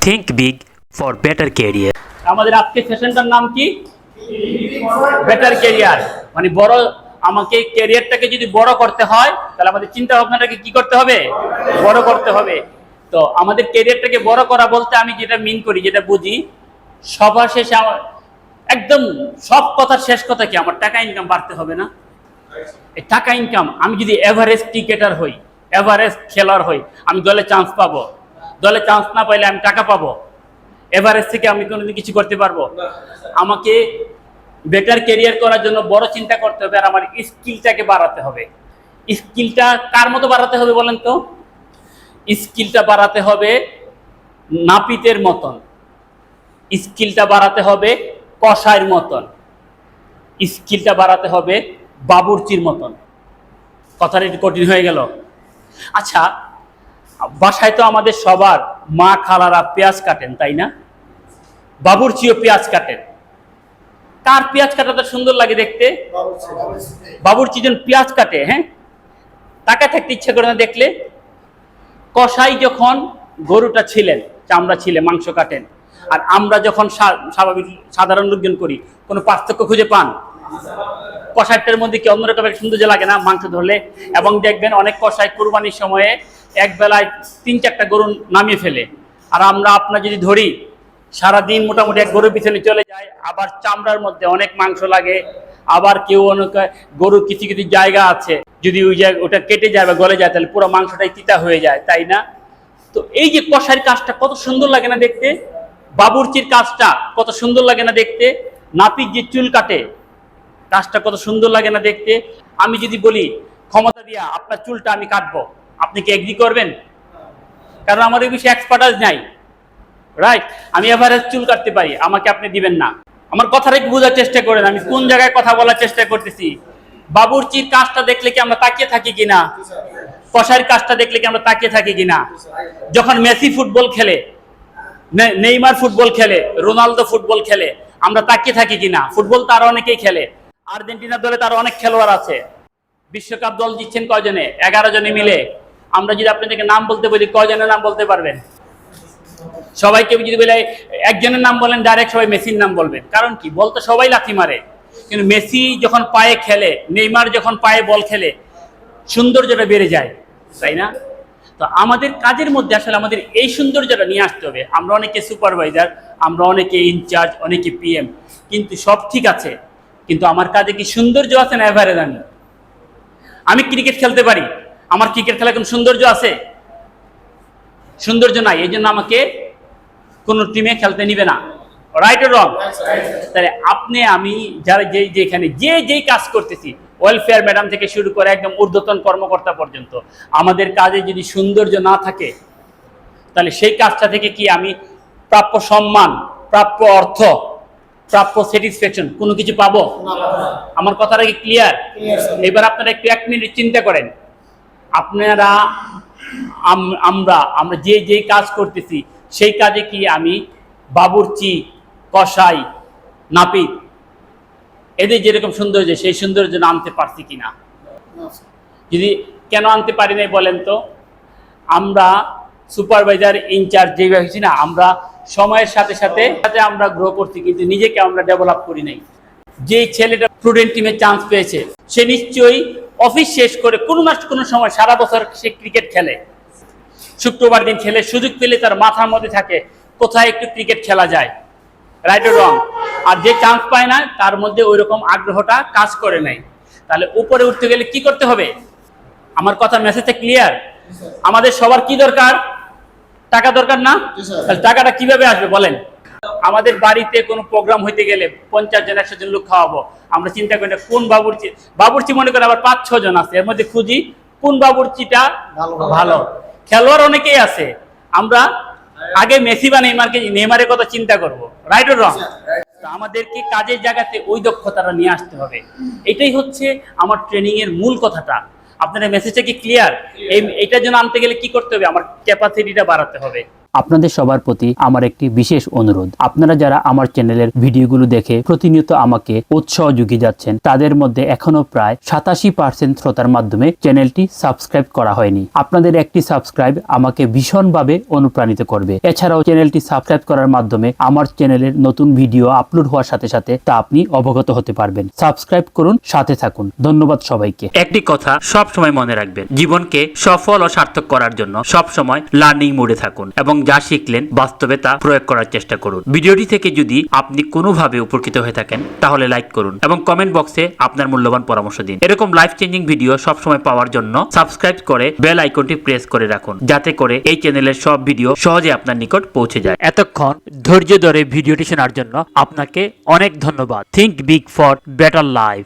Think big for better career. আমাদের আজকে সেশনটার নাম কি? Better career. মানে বড়, আমাকে ক্যারিয়ারটাকে যদি বড় করতে হয় তাহলে আমাদের চিন্তা ভাবনাটাকে কি করতে হবে? বড় করতে হবে। তো আমাদের ক্যারিয়ারটাকে বড় করা বলতে আমি যেটা মিন করি, যেটা বুঝি, সবার শেষে আমার একদম সব কথার শেষ কথা কি? আমার টাকা ইনকাম বাড়তে হবে না? এই টাকা ইনকাম, আমি যদি এভারেজ ক্রিকেটার হই, এভারেজ খেলোয়াড় হই, আমি দলে চান্স পাবো? দলে চান্স না পাইলে আমি টাকা পাবো? এভারেজ থেকে আমি কোনোদিন কিছু করতে পারবো? আমাকে বেটার ক্যারিয়ার করার জন্য বড় চিন্তা করতে হবে, আর আমার স্কিলটাকে বাড়াতে হবে। স্কিলটা কার মতো বাড়াতে হবে বলেন তো? স্কিলটা বাড়াতে হবে নাপিতের মতন, স্কিলটা বাড়াতে হবে কসাইয়ের মতন, স্কিলটা বাড়াতে হবে বাবুর্চির মতন। কথাটা একটু কঠিন হয়ে গেল। আচ্ছা, বাসায় তো আমাদের সবার মা খালারা পেঁয়াজ কাটেন, তাই না? বাবুর্চিও পেঁয়াজ কাটেন। কার পেঁয়াজ কাটাটা সুন্দর লাগে দেখতে? বাবুর্চি যখন পেঁয়াজ কাটে, হ্যাঁ, তাকে থাকতে ইচ্ছা করে না দেখলে। কসাই যখন গরুটা ছিলেন, চামড়া ছিলে মাংস কাটেন, আর আমরা যখন স্বাভাবিক সাধারণ লোকজন করি, কোনো পার্থক্য খুঁজে পান? কষাইটার মধ্যে কি অন্যরকম একটা সৌন্দর্য লাগে না মাংস ধরলে? এবং দেখবেন অনেক কষাই কুরবানির সময়ে এক বেলায় 3-4টা গরু নামিয়ে ফেলে। আর আমরা আপনার যদি ধরি, সারাদিন মোটামুটি এক গরুর পিছনে চলে যায়, আবার চামড়ার মধ্যে অনেক মাংস লাগে। আবার কেউ অনেক গরুর কিছু কিছু জায়গা আছে, যদি ওই জায়গা ওটা কেটে যায় বা গলে যায়, তাহলে পুরো মাংসটাই তিতা হয়ে যায়, তাই না? তো এই যে কষাইয়ের কাজটা কত সুন্দর লাগে না দেখতে? বাবুর্চির কাজটা কত সুন্দর লাগে না দেখতে? নাপিত যে চুল কাটে, কাজটা কত সুন্দর লাগে না দেখতে? আমি যদি বলি ক্ষমতা দিয়া আপনার চুলটা আমি কাটবো, আপনি কি এগ্রি করবেন? কারণ আমার এই বিষয়ে এক্সপার্টাইজ নাই, রাইট? আমি এভারেজ চুল কাটতে পারি, আমাকে আপনি দিবেন না। আমার কথাটা একটু বোঝার চেষ্টা করেন, আমি কোন জায়গায় কথা বলার চেষ্টা করতেছি। বাবুর্চির কাজটা দেখলে কি আমরা তাকিয়ে থাকি কিনা? কষাইয়ের কাজটা দেখলে কি আমরা তাকিয়ে থাকি কিনা? যখন মেসি ফুটবল খেলে, নেইমার ফুটবল খেলে, রোনালদো ফুটবল খেলে, আমরা তাকিয়ে থাকি কিনা? ফুটবল তো আরো অনেকেই খেলে। আর্জেন্টিনার দলে তার অনেক খেলোয়াড় আছে। বিশ্বকাপ দল জিতছেন কয়জনে? 11 জনে মিলে। আমরা যদি আপনাদেরকে নাম বলতে বলি, কয়জনের নাম বলতে পারবেন? সবাইকে যদি বলে একজনের নাম বলেন, ডাইরেক্ট সবাই মেসির নাম বলবেন। কারণ কি? বলতে সবাই লাথি মারে, কিন্তু মেসি যখন পায়ে খেলে, নেইমার যখন পায়ে বল খেলে, সৌন্দর্যটা বেড়ে যায়, তাই না? তো আমাদের কাজের মধ্যে আসলে আমাদের এই সৌন্দর্যটা নিয়ে আসতে হবে। আমরা অনেকে সুপারভাইজার, আমরা অনেকে ইনচার্জ, অনেকে পিএম, কিন্তু সব ঠিক আছে, কিন্তু আমার কাজে কি সৌন্দর্য আছে না এভারেজ? আমি ক্রিকেট খেলতে পারি, আমার ক্রিকেট খেলার কোনো সৌন্দর্য আছে? সৌন্দর্য নাই, এই জন্য আমাকে কোনো টিমে খেলতে নিবে না। Right or wrong? তাহলে আপনি আমি যারা যেখানে যেই কাজ করতেছি, ওয়েলফেয়ার ম্যাডাম থেকে শুরু করে একদম ঊর্ধ্বতন কর্মকর্তা পর্যন্ত, আমাদের কাজে যদি সৌন্দর্য না থাকে, তাহলে সেই কাজটা থেকে কি আমি প্রাপ্য সম্মান, প্রাপ্য অর্থ, প্রাপ্য স্যাটিসফ্যাকশন কোনো কিছু পাবো? আমার কথাটা কি ক্লিয়ার? এবার আপনারা একটু 1 মিনিট চিন্তা করেন। আপনারা আমরা যেই কাজ করতেছি, সেই কাজে কি আমি বাবুর্চি, কসাই, নাপিত, এদের যেরকম সৌন্দর্য, সেই সৌন্দর্য আনতে পারছি কিনা? যদি কেন আনতে পারি নাই বলেন তো? আমরা সুপারভাইজার, ইনচার্জ যেভাবে হয়েছি না, আমরা সময়ের সাথে সাথে আমরা গ্রো করছি, কিন্তু নিজেকে আমরা ডেভেলপ করি নাই। যে ছেলেটা স্টুডেন্ট টিমে চান্স পেয়েছে, সে নিশ্চয়ই অফিস শেষ করে কোনো না কোনো সময় সারা বছর সে ক্রিকেট খেলে, শুক্রবার দিন খেলে, সুযোগ পেলে তার মাথার মধ্যে থাকে কোথায় একটু ক্রিকেট খেলা যায়, রাইট অর রং? আর যে চান্স পায় না, তার মধ্যে ওই রকম আগ্রহটা কাজ করে নাই। তাহলে উপরে উঠতে গেলে কি করতে হবে? আমার কথা মেসেজটা ক্লিয়ার? আমাদের সবার কি দরকার? টাকা দরকার না? তাহলে টাকাটা কিভাবে আসবে বলেন? আমাদের বাড়িতে কোনো প্রোগ্রাম হইতে গেলে 50 জন 100 জন লোক খাওয়াবো, আমরা চিন্তা করি না কোন বাবুর্চি মনে করে আবার 5-6 জন আছে, এর মধ্যে খুঁজি কোন বাবুর্চিটা ভালো। খেলোয়াড় অনেকেই আছে, আমরা আগে মেসি বা নেইমারের কথা চিন্তা করব, রাইট অর রং? আমাদেরকে কাজের জায়গাতে ওই দক্ষতাটা নিয়ে আসতে হবে। এটাই হচ্ছে আমার ট্রেনিং এর মূল কথাটা। আপনাদের মেসেজটা কি ক্লিয়ার? এটার জন্য আনতে গেলে কি করতে হবে? আমার ক্যাপাসিটিটা বাড়াতে হবে। আপনাদের সবার প্রতি আমার একটি বিশেষ অনুরোধ, আপনারা যারা আমার চ্যানেলের ভিডিওগুলো দেখে প্রতিনিয়ত আমাকে উৎসাহ যুগিয়ে যাচ্ছেন, তাদের মধ্যে এখনো প্রায় 87% শ্রোতার মাধ্যমে চ্যানেলটি সাবস্ক্রাইব করা হয়নি। আপনাদের একটি সাবস্ক্রাইব আমাকে ভীষণভাবে অনুপ্রাণিত করবে। এছাড়াও চ্যানেলটি সাবস্ক্রাইব করার মাধ্যমে আমার চ্যানেলের নতুন ভিডিও আপলোড হওয়ার সাথে সাথে তা আপনি অবগত হতে পারবেন। সাবস্ক্রাইব করুন, সাথে থাকুন। ধন্যবাদ সবাইকে। একটি কথা সব সময় মনে রাখবেন, জীবনকে সফল ও সার্থক করার জন্য সব সময় লার্নিং মোডে থাকুন এবং যা শিখলেন বাস্তবে তা প্রয়োগ করার চেষ্টা করুন। ভিডিওটি থেকে যদি আপনি কোনোভাবে উপকৃত হয়ে থাকেন তাহলে লাইক করুন এবং কমেন্ট বক্সে আপনার মূল্যবান পরামর্শ দিন। এরকম লাইফ চেঞ্জিং ভিডিও সব সময় পাওয়ার জন্য সাবস্ক্রাইব করে বেল আইকনটি প্রেস করে রাখুন, যাতে করে এই চ্যানেলের সব ভিডিও সহজে আপনার নিকট পৌঁছে যায়। এতক্ষণ ধৈর্য ধরে ভিডিওটি শোনার জন্য আপনাকে অনেক ধন্যবাদ। Think big for better life.